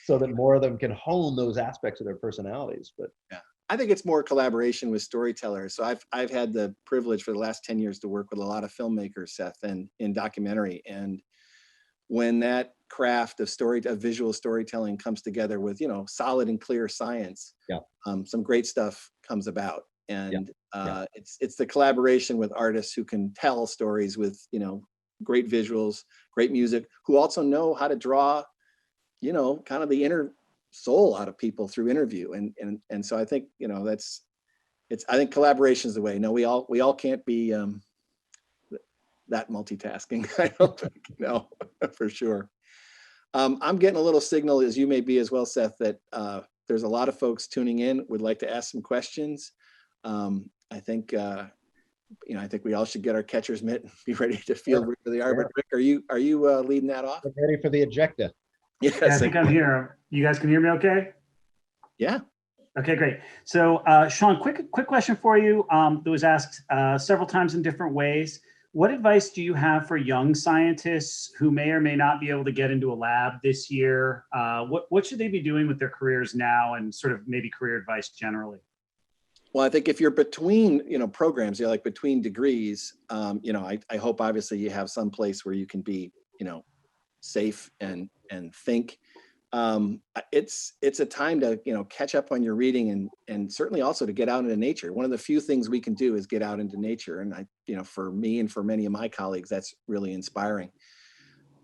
that more of them can hone those aspects of their personalities. But yeah, I think it's more collaboration with storytellers. So I've had the privilege for the last 10 years to work with a lot of filmmakers, Seth, and in documentary. And when that craft of visual storytelling comes together with, you know, solid and clear science, some great stuff comes about. And it's the collaboration with artists who can tell stories with, you know, great visuals, great music, who also know how to draw, you know, kind of the inner soul out of people through interview. And so I think, you know, I think collaboration is the way. No, we all can't be that multitasking. I don't think, no, for sure. I'm getting a little signal, as you may be as well, Seth, that there's a lot of folks tuning in, would like to ask some questions. I think, you know, I think we all should get our catcher's mitt and be ready to field for the arbiter. Rick, are you leading that off? I'm ready for the ejecta. Yes, Yeah, I think I'm here. You guys can hear me okay? Yeah. Okay, great. So Sean, quick question for you that was asked several times in different ways. What advice do you have for young scientists who may or may not be able to get into a lab this year? What should they be doing with their careers now, and sort of maybe career advice generally? Well, I think if you're between, you know, programs, you're like between degrees, you know, I hope obviously you have some place where you can be, you know, safe and think. it's a time to, catch up on your reading, and certainly also to get out into nature. One of the few things we can do is get out into nature. And for me and for many of my colleagues, that's really inspiring.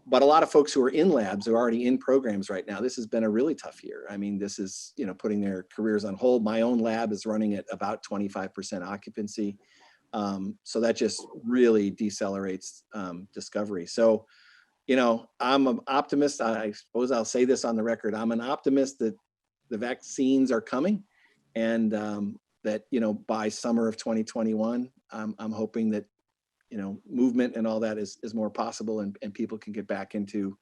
But a lot of folks who are in labs, who are already in programs right now, this has been a really tough year. I mean, this is, putting their careers on hold. My own lab is running at about 25% occupancy. So that just really decelerates discovery. So, I'm an optimist. I suppose I'll say this on the record. I'm an optimist that the vaccines are coming, and that, by summer of 2021, I'm hoping that, movement and all that is more possible, and people can get back into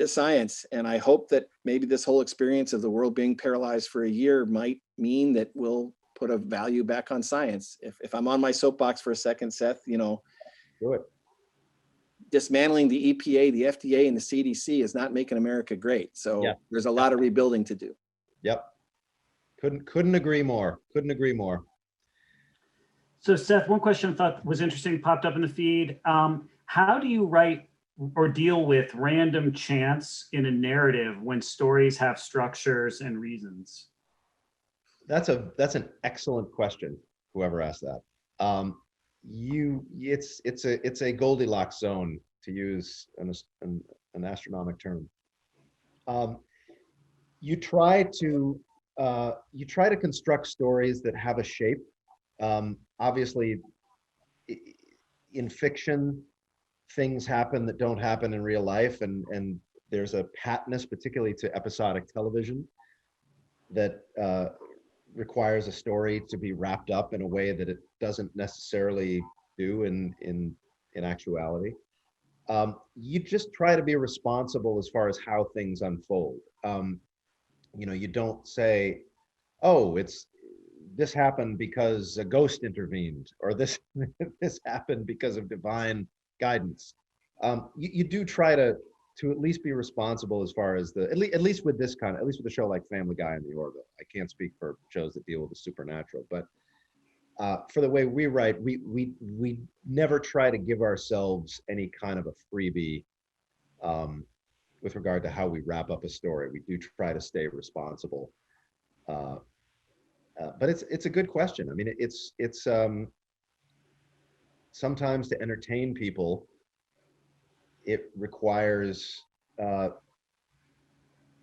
science. And I hope that maybe this whole experience of the world being paralyzed for a year might mean that we'll put a value back on science. If I'm on my soapbox for a second, Seth, Do it. dismantling the EPA, the FDA, and the CDC is not making America great. So Yeah. there's a lot of rebuilding to do. Yep. Couldn't agree more. Couldn't agree more. So Seth, one question I thought was interesting popped up in the feed. How do you write or deal with random chance in a narrative when stories have structures and reasons? That's an excellent question. Whoever asked that. It's a Goldilocks zone, to use an astronomic term. You try to construct stories that have a shape. Obviously, in fiction, things happen that don't happen in real life, and there's a patness, particularly to episodic television, that requires a story to be wrapped up in a way that it doesn't necessarily do in actuality. You just try to be responsible as far as how things unfold. You don't say, "Oh, this happened because a ghost intervened," or this happened because of divine guidance. You do try to at least be responsible as far as at least with a show like Family Guy and The Orville. I can't speak for shows that deal with the supernatural, but for the way we write, we never try to give ourselves any kind of a freebie with regard to how we wrap up a story. We do try to stay responsible. But it's a good question. I mean, it's sometimes to entertain people, it requires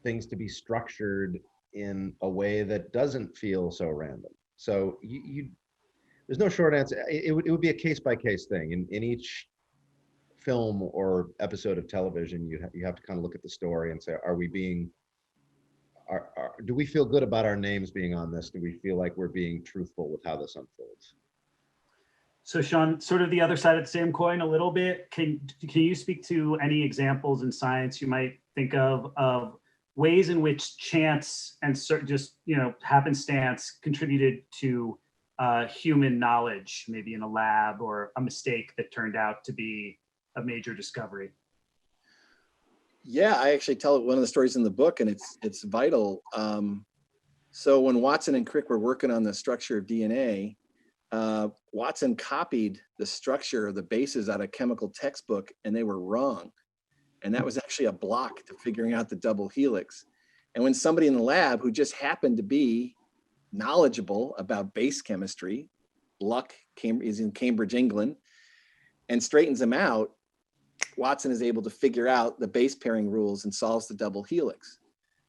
things to be structured in a way that doesn't feel so random. So there's no short answer. It would be a case-by-case thing. In each film or episode of television, you have to kind of look at the story and say, do we feel good about our names being on this? Do we feel like we're being truthful with how this unfolds? So Sean, sort of the other side of the same coin a little bit. Can you speak to any examples in science you might think of ways in which chance and just happenstance contributed to human knowledge, maybe in a lab, or a mistake that turned out to be a major discovery? Yeah, I actually tell one of the stories in the book, and it's vital. So when Watson and Crick were working on the structure of DNA, Watson copied the structure of the bases out of chemical textbook, and they were wrong. And that was actually a block to figuring out the double helix. And when somebody in the lab who just happened to be knowledgeable about base chemistry, Luck is in Cambridge, England, and straightens them out, Watson is able to figure out the base pairing rules and solves the double helix.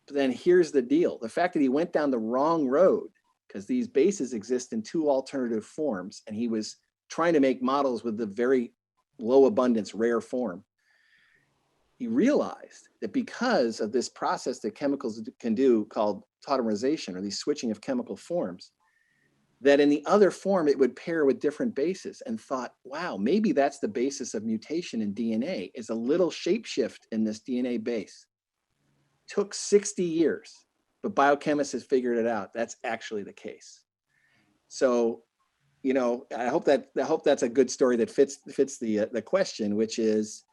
But then here's the deal. The fact that he went down the wrong road, because these bases exist in two alternative forms, and he was trying to make models with the very low abundance rare form. He realized that because of this process that chemicals can do called tautomerization, or the switching of chemical forms, that in the other form it would pair with different bases, and thought, wow, maybe that's the basis of mutation in DNA, is a little shapeshift in this DNA base. Took 60 years, but biochemists have figured it out. That's actually the case. So, I hope that's a good story that fits the question, which is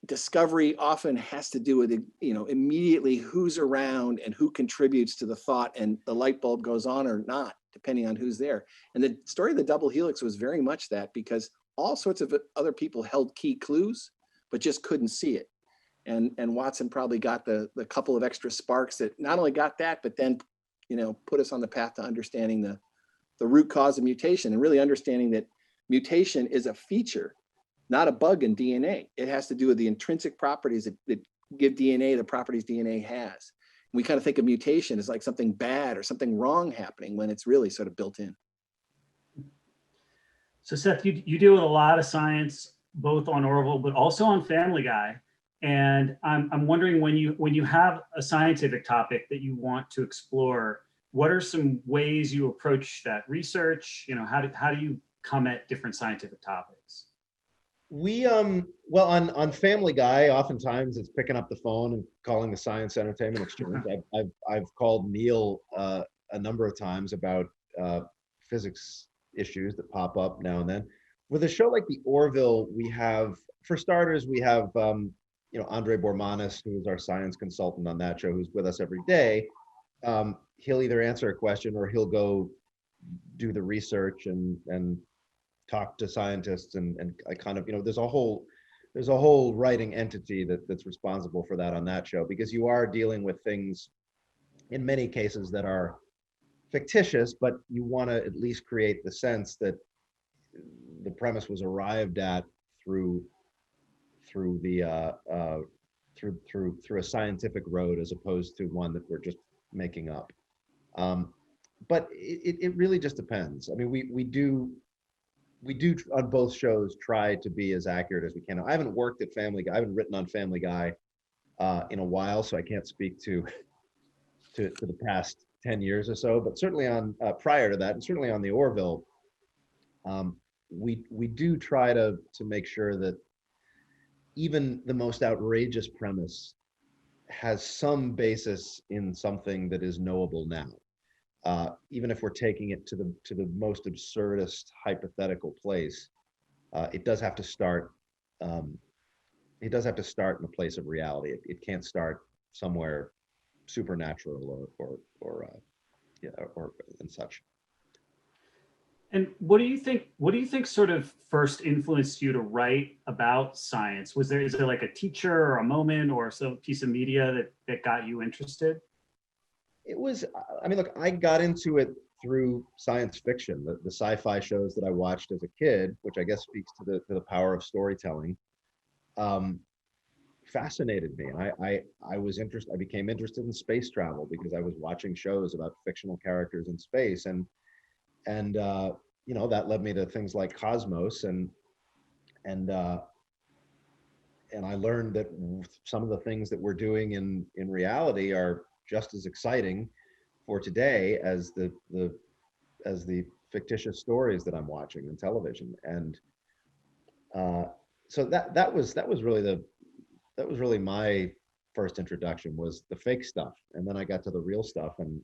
discovery often has to do with immediately who's around and who contributes to the thought, and the light bulb goes on or not, depending on who's there. And the story of the double helix was very much that, because all sorts of other people held key clues, but just couldn't see it. And Watson probably got the couple of extra sparks that not only got that, but then, put us on the path to understanding the root cause of mutation and really understanding that mutation is a feature, not a bug in DNA. It has to do with the intrinsic properties that give DNA the properties DNA has. We kind of think of mutation as like something bad or something wrong happening when it's really sort of built in. So Seth, you deal with a lot of science, both on Orville, but also on Family Guy. And I'm wondering, when you have a scientific topic that you want to explore, what are some ways you approach that research? How do you come at different scientific topics? We well, on Family Guy, oftentimes it's picking up the phone and calling the Science Entertainment Exchange. I've called Neil a number of times about physics issues that pop up now and then. With a show like the Orville, we have, for starters, we have Andre Bormanis, who is our science consultant on that show, who's with us every day. He'll either answer a question or he'll go do the research and talk to scientists, and I kind of, there's a whole writing entity that's responsible for that on that show, because you are dealing with things in many cases that are fictitious, but you want to at least create the sense that the premise was arrived at through a scientific road, as opposed to one that we're just making up. But it really just depends. I mean, we do on both shows try to be as accurate as we can. I haven't worked at Family Guy. I haven't written on Family Guy in a while, so I can't speak to the past 10 years or so. But certainly on prior to that, and certainly on the Orville, we do try to make sure that even the most outrageous premise has some basis in something that is knowable now. Even if we're taking it to the most absurdist hypothetical place, it does have to start. It does have to start in a place of reality. It can't start somewhere supernatural or and such. And what do you think sort of first influenced you to write about science? Is there like a teacher or a moment or some piece of media that got you interested? It was, I mean, look, I got into it through science fiction, the sci-fi shows that I watched as a kid, which I guess speaks to the power of storytelling, fascinated me. And I was interested, I became interested in space travel because I was watching shows about fictional characters in space. And that led me to things like Cosmos, and I learned that some of the things that we're doing in reality are just as exciting for today as the fictitious stories that I'm watching on television. And so that was really my first introduction, was the fake stuff, and then I got to the real stuff. And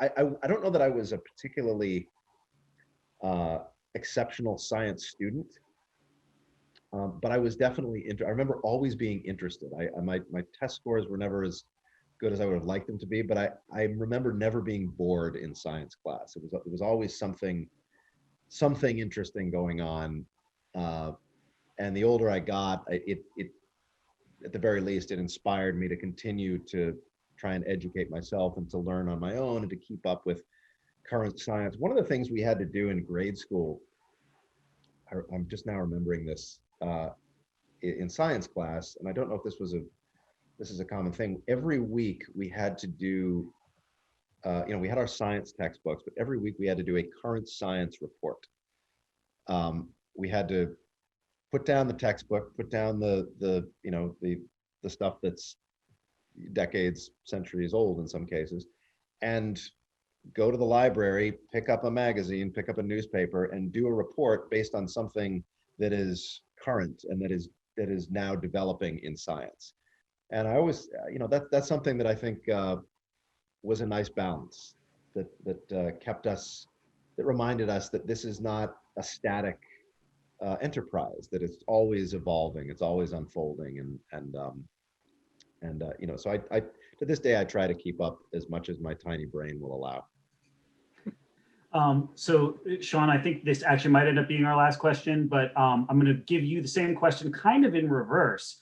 I don't know that I was a particularly exceptional science student, but I was definitely I remember always being interested. My test scores were never as good as I would have liked them to be, but I remember never being bored in science class. It was always something interesting going on. And the older I got, it at the very least, it inspired me to continue to try and educate myself and to learn on my own and to keep up with current science. One of the things we had to do in grade school, I'm just now remembering this, in science class, and I don't know if this is a common thing. Every week we had to do, we had our science textbooks, but every week we had to do a current science report. We had to put down the textbook, put down the stuff that's decades, centuries old in some cases, and go to the library, pick up a magazine, pick up a newspaper, and do a report based on something that is current and that is now developing in science. And I always, that's something that I think was a nice balance that kept us, that reminded us that this is not a static enterprise, that it's always evolving, it's always unfolding, so I to this day I try to keep up as much as my tiny brain will allow. So Sean, I think this actually might end up being our last question, but I'm going to give you the same question kind of in reverse.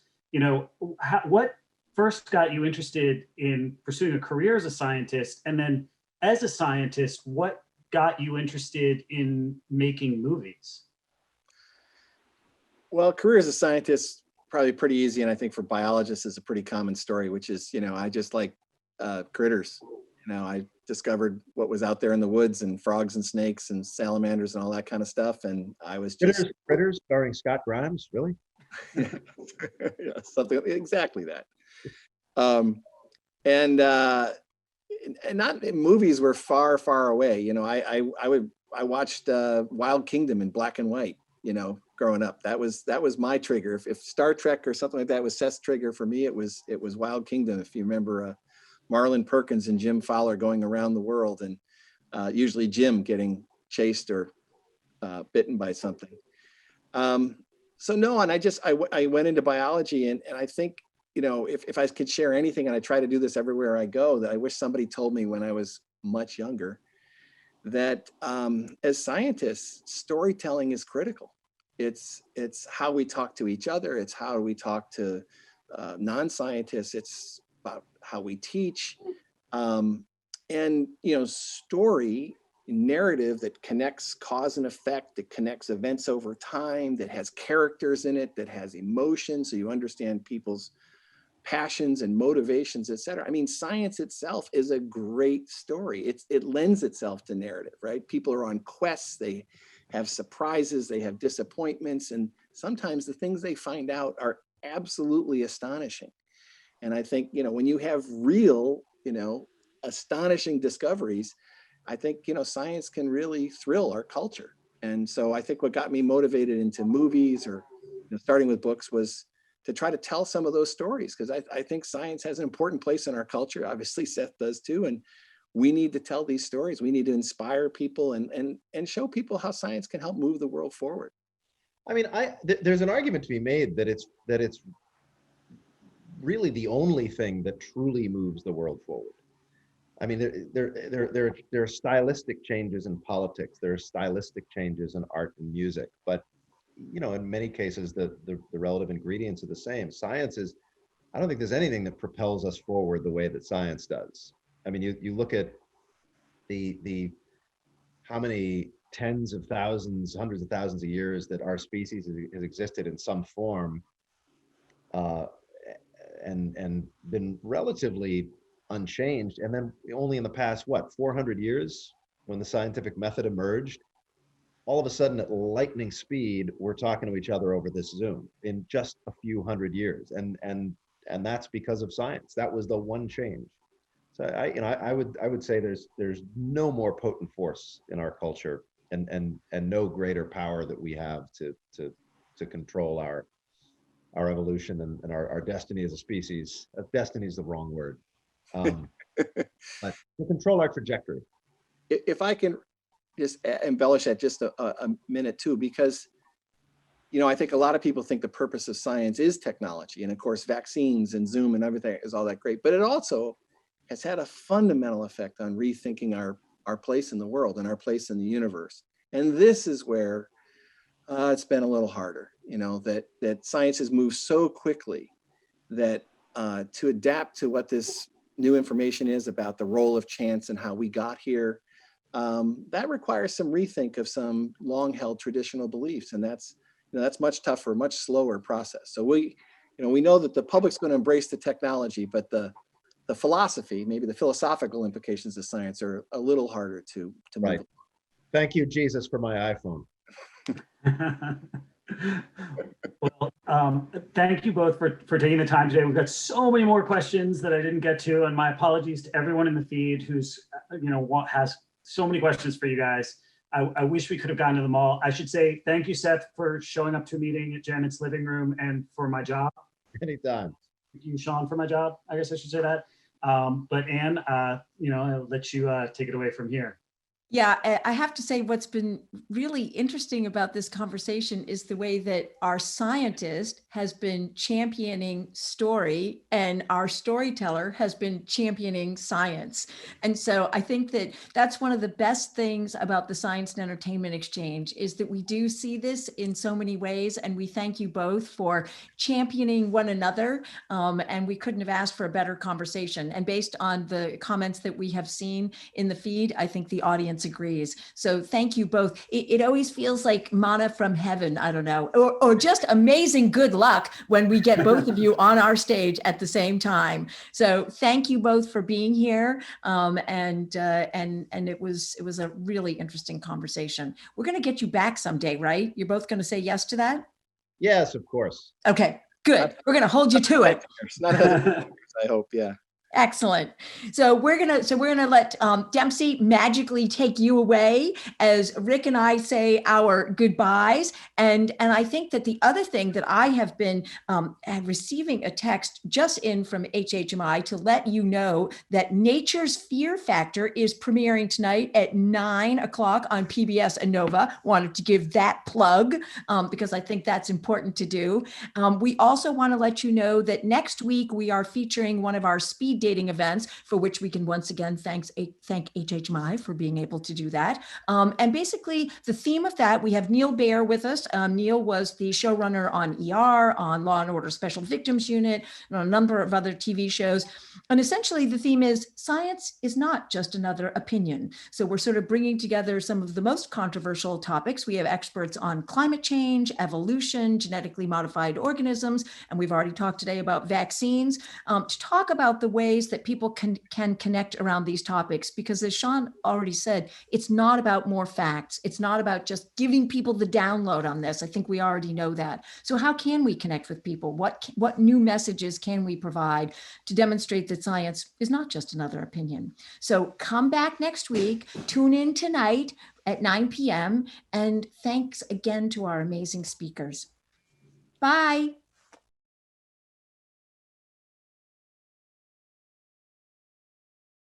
what first got you interested in pursuing a career as a scientist? And then as a scientist, what got you interested in making movies? Well, career as a scientist, probably pretty easy. And I think for biologists is a pretty common story, which is, I just like critters. I discovered what was out there in the woods, and frogs and snakes and salamanders and all that kind of stuff. And I was just Critters starring Scott Grimes, really? yeah, something exactly that. And not movies were far, far away. I watched Wild Kingdom in black and white, growing up. That was my trigger. If Star Trek or something like that was Seth's trigger, for me, it was Wild Kingdom. If you remember Marlon Perkins and Jim Fowler going around the world, and usually Jim getting chased or bitten by something. So no, and I went into biology, and I think, if I could share anything, and I try to do this everywhere I go, that I wish somebody told me when I was much younger, that as scientists, storytelling is critical. It's how we talk to each other. It's how we talk to non-scientists. It's about how we teach. And, story, narrative that connects cause and effect, that connects events over time, that has characters in it, that has emotion, so you understand people's passions and motivations, et cetera. I mean, science itself is a great story. It lends itself to narrative, right? People are on quests, they have surprises, they have disappointments, and sometimes the things they find out are absolutely astonishing. And I think, when you have real, astonishing discoveries, I think, science can really thrill our culture. And so I think what got me motivated into movies, or starting with books, was to try to tell some of those stories, because I think science has an important place in our culture. Obviously, Seth does too. And we need to tell these stories. We need to inspire people and show people how science can help move the world forward. I mean, there's an argument to be made that it's really the only thing that truly moves the world forward. I mean, there are stylistic changes in politics. There are stylistic changes in art and music, but in many cases, the relative ingredients are the same. I don't think there's anything that propels us forward the way that science does. I mean, you look at the how many tens of thousands, hundreds of thousands of years that our species has existed in some form, and been relatively unchanged. And then only in the past, 400 years, when the scientific method emerged, all of a sudden at lightning speed, we're talking to each other over this Zoom in just a few hundred years. And that's because of science. That was the one change. So I would say there's no more potent force in our culture, and no greater power that we have to control our evolution and our destiny as a species. Destiny is the wrong word. But to control our trajectory. If I can just embellish that just a minute too, because I think a lot of people think the purpose of science is technology, and of course vaccines and Zoom and everything is all that great, but it also has had a fundamental effect on rethinking our place in the world and our place in the universe. And this is where it's been a little harder, that science has moved so quickly that to adapt to what this new information is about the role of chance and how we got here, that requires some rethink of some long-held traditional beliefs, and that's much tougher, much slower process. So we know that the public's going to embrace the technology, but the philosophy, maybe the philosophical implications of science, are a little harder to move. Right. Thank you, Jesus, for my iPhone. Well, thank you both for taking the time today. We've got so many more questions that I didn't get to, and my apologies to everyone in the feed who's has so many questions for you guys. I wish we could have gotten to them all. I should say thank you, Seth, for showing up to a meeting at Janet's living room, and for my job. Anytime. Thank you, Sean, for my job. I guess I should say that. But Anne, I'll let you take it away from here. Yeah, I have to say what's been really interesting about this conversation is the way that our scientist has been championing story and our storyteller has been championing science. And so I think that that's one of the best things about the Science and Entertainment Exchange is that we do see this in so many ways. And we thank you both for championing one another. And we couldn't have asked for a better conversation. And based on the comments that we have seen in the feed, I think the audience agrees. So thank you both. It always feels like manna from heaven, I don't know, or just amazing good luck when we get both of you on our stage at the same time. So thank you both for being here. And it was a really interesting conversation. We're going to get you back someday, right? You're both going to say yes to that? Yes, of course. Okay, good. We're going to hold you to it. Not I hope, yeah. Excellent. So we're gonna let Dempsey magically take you away as Rick and I say our goodbyes. And I think that the other thing that I have been receiving a text just in from HHMI to let you know that Nature's Fear Factor is premiering tonight at 9 o'clock on PBS and Nova. Wanted to give that plug because I think that's important to do. We also want to let you know that next week we are featuring one of our speed dating events for which we can once again thank HHMI for being able to do that. And basically the theme of that, we have Neil Baer with us. Neil was the showrunner on ER, on Law and Order Special Victims Unit, and on a number of other TV shows. And essentially the theme is science is not just another opinion. So we're sort of bringing together some of the most controversial topics. We have experts on climate change, evolution, genetically modified organisms, and we've already talked today about vaccines, to talk about the ways that people can connect around these topics. Because as Sean already said, it's not about more facts. It's not about just giving people the download on this. I think we already know that. So how can we connect with people? What new messages can we provide to demonstrate that science is not just another opinion? So come back next week, tune in tonight at 9 p.m. And thanks again to our amazing speakers. Bye.